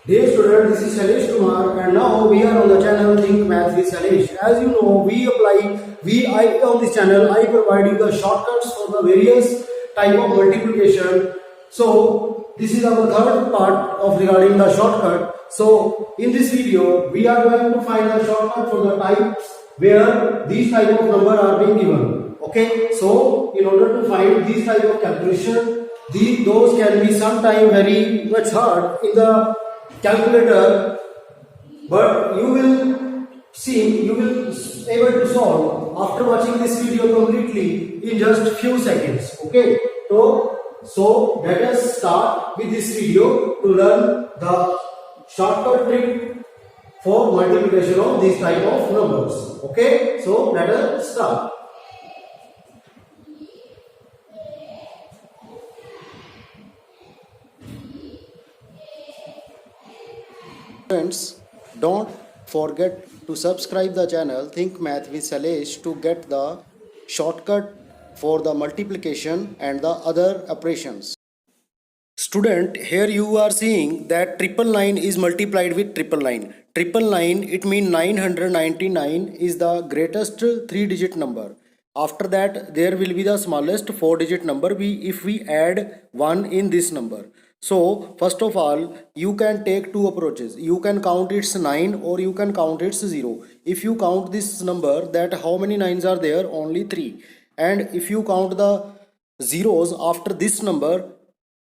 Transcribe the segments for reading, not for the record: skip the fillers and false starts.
Dear student, this is Shailesh Kumar and now we are on the channel Think Math with Shailesh. As you know, on this channel, I provide you the shortcuts for the various type of multiplication. So, this is our third part of regarding the shortcut. So, in this video, we are going to find the shortcut for the types where these type of number are being given. Okay, so in order to find these type of calculation, those can be sometime very much hard in the calculator, but you will able to solve after watching this video completely in just few seconds. Okay, so let us start with this video to learn the shortcut trick for multiplication of these type of numbers. Okay, so let us start. Friends, don't forget to subscribe the channel Think Math with Shailesh to get the shortcut for the multiplication and the other operations. Student, here you are seeing that 999 is multiplied with 999. 999, it means 999 is the greatest 3-digit number. After that, there will be the smallest 4-digit number if we add 1 in this number. So, first of all, you can take two approaches. You can count its 9 or you can count its 0. If you count this number, that how many 9s are there? Only 3. And if you count the zeros after this number,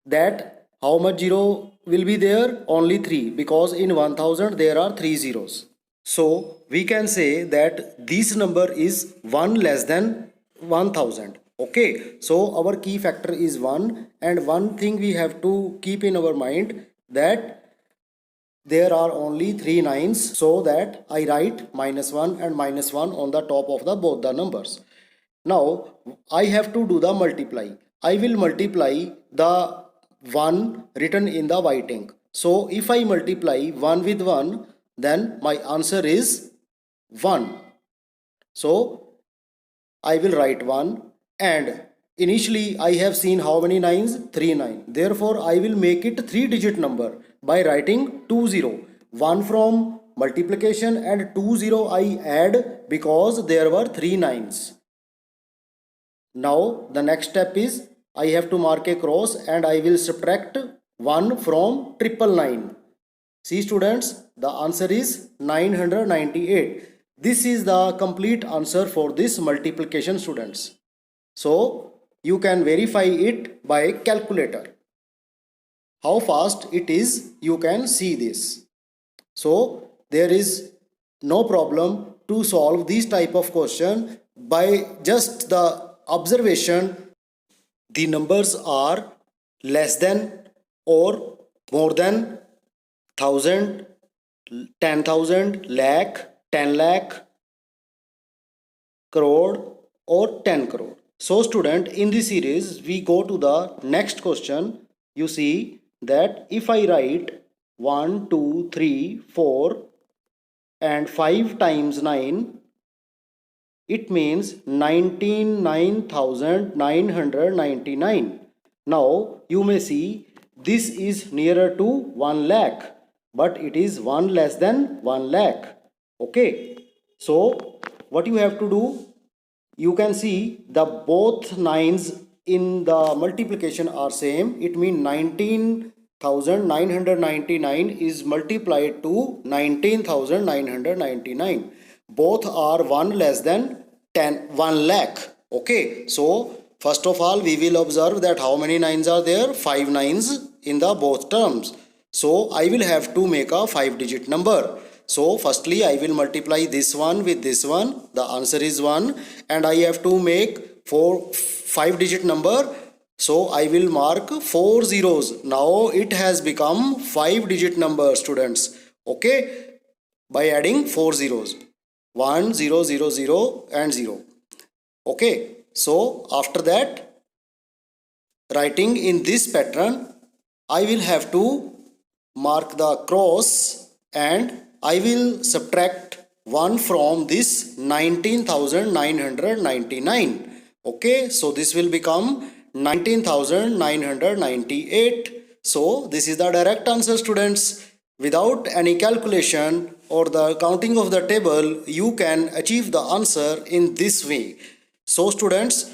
that how much 0 will be there? Only 3, because in 1000 there are 3 zeros. So we can say that this number is 1 less than 1000. Okay, so our key factor is 1, and one thing we have to keep in our mind that there are only 3 9s, so that I write -1 and -1 on the top of the both the numbers. Now I have to do the multiply. I will multiply the 1 written in the white ink. So if I multiply 1 with 1, then my answer is 1. So I will write 1, and initially I have seen how many 9s? 3 9. Therefore I will make it 3-digit number by writing 20. 1 from multiplication and 20 I add because there were 3 9s. Now the next step is I have to mark a cross and I will subtract 1 from 999. See students, the answer is 998. This is the complete answer for this multiplication, students. So you can verify it by calculator. How fast it is, you can see this. So there is no problem to solve this type of question by just the observation. The numbers are less than or more than 1000, 10,000, lakh, 10 lakh, crore or 10 crore. So student, in this series we go to the next question. You see that if I write 1, 2, 3, 4 and 5 times 9, it means 99,999. Now you may see this is nearer to 1 lakh, but it is 1 less than 1 lakh. Okay, so what you have to do, you can see the both 9s in the multiplication are same. It means 19,999 is multiplied to 19,999. Both are 1 less than 1 lakh. Okay, so first of all we will observe that how many 9s are there? 5 9s in the both terms. So I will have to make a 5-digit number. So firstly I will multiply this one with this one. The answer is 1, and I have to make 5-digit number. So I will mark 4 zeros. Now it has become 5-digit number, students. Okay, by adding 4 zeros. 1 0 0 0 and 0. Okay, so after that, writing in this pattern, I will have to mark the cross and I will subtract 1 from this 19,999. Okay, so this will become 19,998. So this is the direct answer, students. Without any calculation or the counting of the table, you can achieve the answer in this way. So students,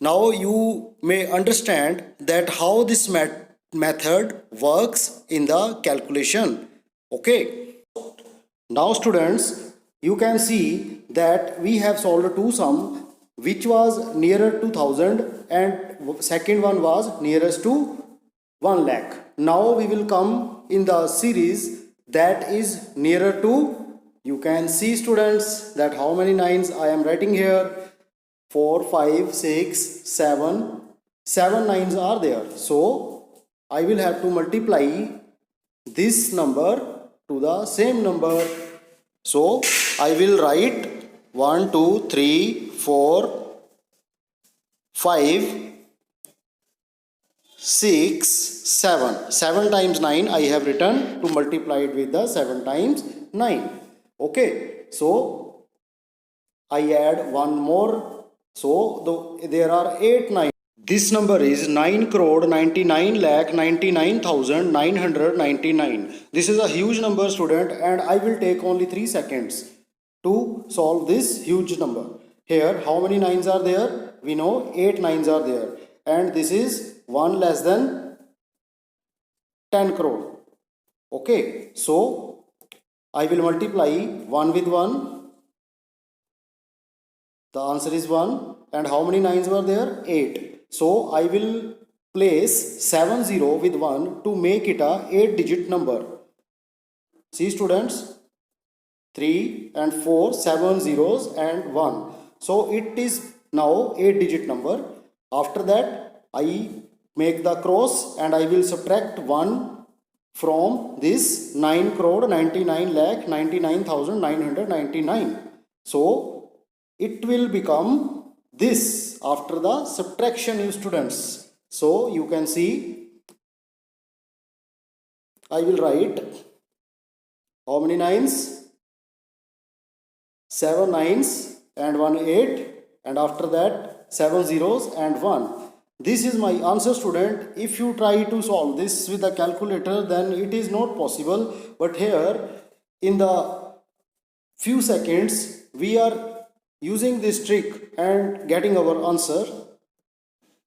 now you may understand that how this method works in the calculation. Okay. Now students, you can see that we have solved two sum which was nearer to 1000 and second one was nearest to 1 lakh. Now we will come in the series that is nearer to, you can see students that how many nines I am writing here. 4, 5, 6, 7. 7 nines are there. So I will have to multiply this number to the same number. So I will write 1, 2, 3, 4, 5, 6, 7. 7 times 9 I have written to multiply it with the 7 times 9. Okay. So I add one more. So there are 8 9. This number is 9 crore 99 lakh 99,999. This is a huge number student and I will take only 3 seconds to solve this huge number. Here how many nines are there? We know 8 nines are there and this is 1 less than 10 crore. Okay, so I will multiply 1 with 1. The answer is 1 and how many nines were there? 8. So I will place 70 with 1 to make it a 8 digit number. See students, 3 and 4, 7 zeros and 1. So it is now 8 digit number. After that I make the cross and I will subtract 1 from this 9 crore 99 lakh 99,999. So it will become this after the subtraction, you students. So you can see I will write how many nines? 7 nines and 1 8 and after that 7 zeros and 1. This is my answer student. If you try to solve this with a calculator then it is not possible, but here in the few seconds we are using this trick and getting our answer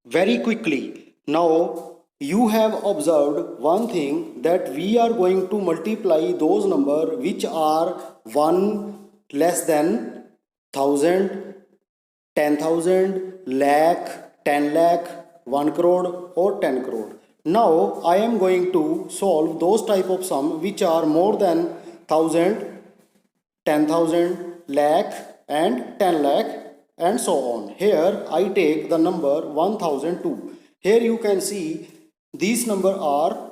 very quickly. Now you have observed one thing, that we are going to multiply those numbers which are 1 less than 1000, 10,000, lakh, 10 lakh, 1 crore or 10 crore. Now I am going to solve those type of sum which are more than 1000, 10,000, lakh and 10 lakh and so on. Here I take the number 1002. Here you can see these numbers are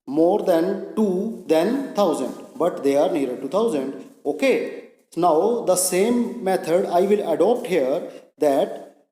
more than 2 than 1000, but they are nearer to 1000. Okay. Now the same method I will adopt here, that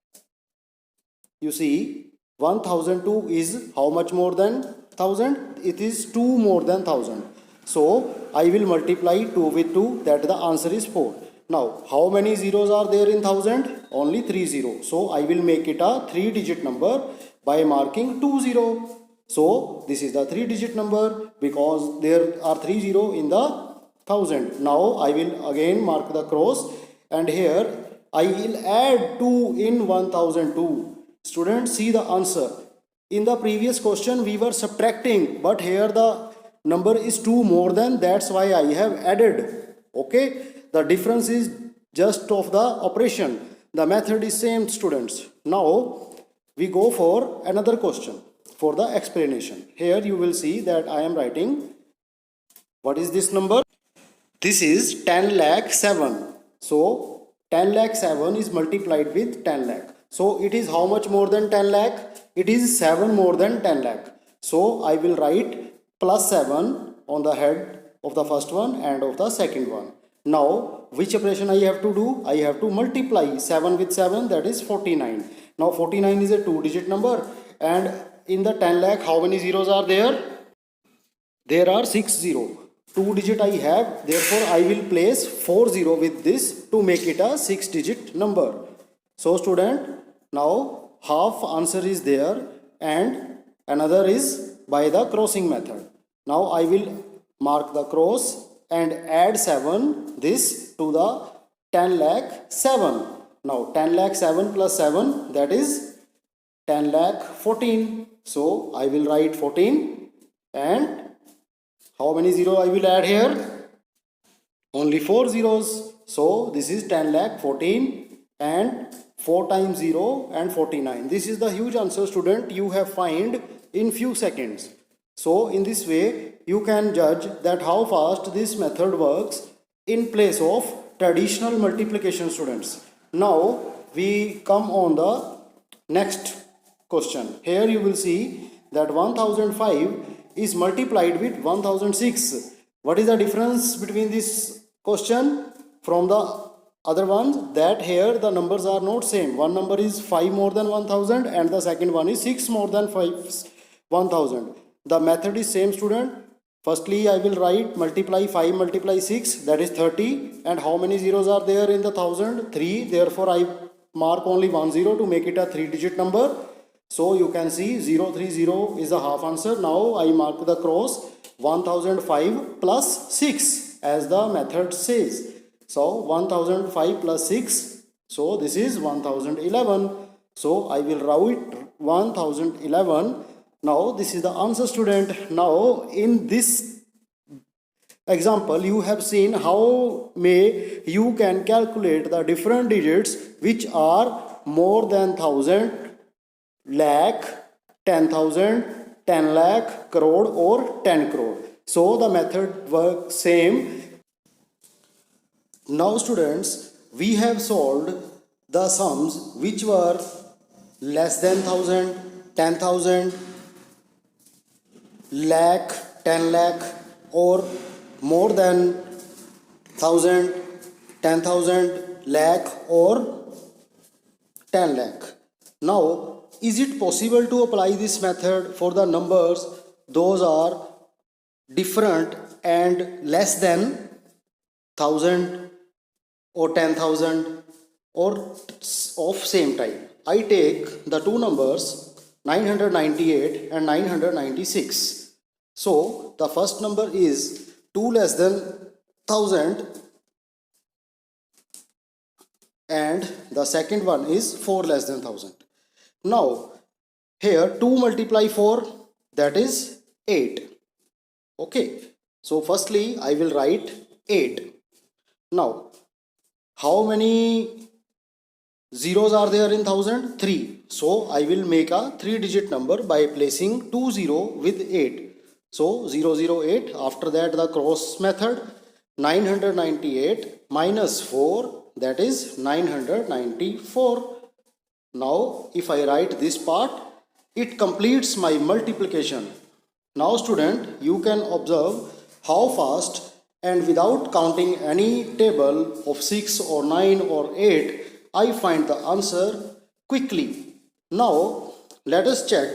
you see 1002 is how much more than 1000? It is 2 more than 1000. So I will multiply 2 with 2, that the answer is 4. Now, how many zeros are there in 1000? Only 3 zeros. So, I will make it a 3 digit number by marking 2 0. So, this is the 3 digit number because there are 3 0 in the 1000. Now, I will again mark the cross and here I will add 2 in 1002. Students, see the answer. In the previous question, we were subtracting, but here the number is 2 more than, that's why I have added. Okay. The difference is just of the operation. The method is same students. Now we go for another question for the explanation. Here you will see that I am writing, what is this number? This is 10 lakh 7. So 10 lakh 7 is multiplied with 10 lakh. So it is how much more than 10 lakh? It is 7 more than 10 lakh. So I will write plus 7 on the head of the first one and of the second one. Now, which operation I have to do? I have to multiply 7 with 7, that is 49. Now, 49 is a 2 digit number and in the 10 lakh, how many zeros are there? There are 6 0. 2 digit I have, therefore I will place 4 0 with this to make it a 6 digit number. So student, now half answer is there and another is by the crossing method. Now I will mark the cross and add 7 this to the 10 lakh 7. Now 10 lakh 7 plus 7, that is 10 lakh 14. So I will write 14, and how many zero I will add here? Only 4 zeros. So this is 10 lakh 14 and 4 times 0 and 49. This is the huge answer, student, you have find in few seconds. So in this way you can judge that how fast this method works in place of traditional multiplication, students. Now we come on the next question. Here you will see that 1005 is multiplied with 1006. What is the difference between this question from the other ones? That here the numbers are not same. One number is 5 more than 1000 and the second one is 6 more than 1000. The method is same, student. Firstly I will write multiply 5 multiply 6, that is 30, and how many zeros are there in the 1000? 3. Therefore I mark only 1 0 to make it a 3-digit number. So you can see 030 is the half answer. Now I mark the cross 1005 plus 6 as the method says. So 1005 plus 6, so this is 1011. So I will write 1011. Now this is the answer, student. Now in this example you have seen how you can calculate the different digits which are more than 1000, lakh, 10,000, 10 lakh, crore or 10 crore. So the method works same. Now students, we have solved the sums which were less than 1000, 10,000, lakh, 10 lakh or more than 1000, 10,000, lakh or 10 lakh. Now is it possible to apply this method for the numbers those are different and less than 1000 or 10,000 or of same type? I take the two numbers 998 and 996. So the first number is 2 less than 1000 and the second one is 4 less than 1000. Now here 2 multiply 4, that is 8. Okay, so firstly I will write 8. Now how many zeros are there in 1000? 3. So I will make a 3-digit number by placing 2 0 with 8. So 008. After that the cross method, 998 minus 4, that is 994. Now if I write this part, it completes my multiplication. Now student, you can observe how fast and without counting any table of 6 or 9 or 8, I find the answer quickly. Now let us check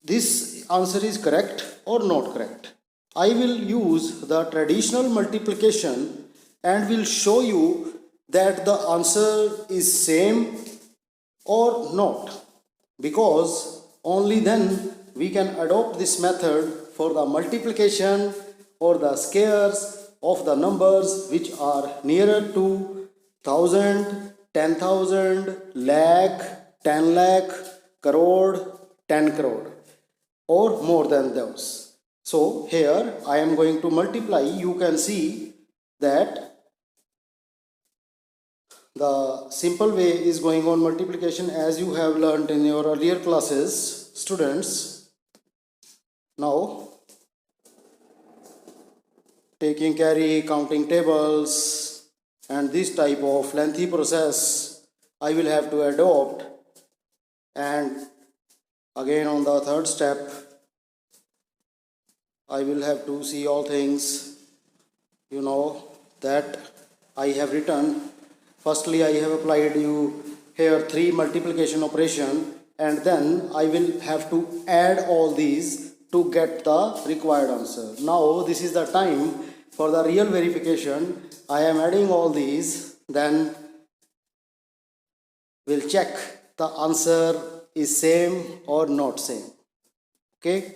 this answer is correct or not correct. I will use the traditional multiplication and will show you that the answer is same or not, because only then we can adopt this method for the multiplication or the squares of the numbers which are nearer to 1000, 10,000, lakh, 10 lakh, crore, 10 crore or more than those. So here I am going to multiply. You can see that the simple way is going on multiplication as you have learnt in your earlier classes, students. Now taking carry, counting tables and this type of lengthy process I will have to adopt, and again on the third step I will have to see all things, you know, that I have written. Firstly I have applied you here 3 multiplication operation, and then I will have to add all these to get the required answer. Now this is the time for the real verification. I am adding all these, then we'll check the answer is same or not same. Okay,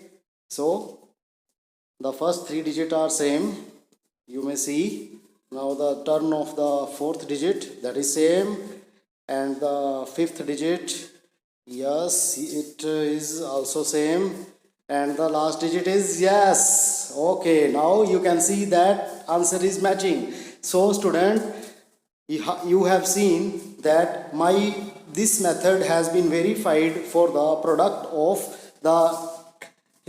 so The first three digits are same. You may see. Now the turn of the fourth digit, that is same, and the fifth digit, yes, it is also same, and the last digit is yes. Okay, now you can see that answer is matching. So student, you have seen that my this method has been verified for the product of the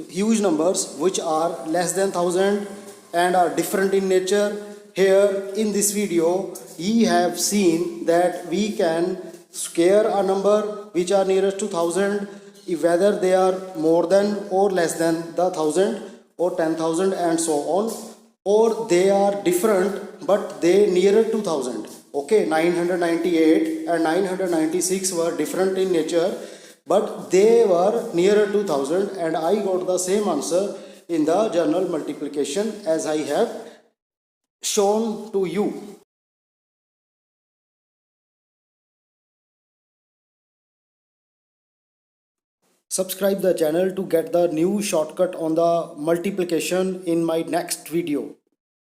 huge numbers which are less than 1000 and are different in nature. Here in this video ye have seen that we can square a number which are nearest to 1000, whether they are more than or less than the 1000 or 10,000 and so on, or they are different but they nearer to 1000. Okay, 998 and 996 were different in nature but they were nearer to 1000, and I got the same answer in the general multiplication as I have shown to you. Subscribe the channel to get the new shortcut on the multiplication in my next video.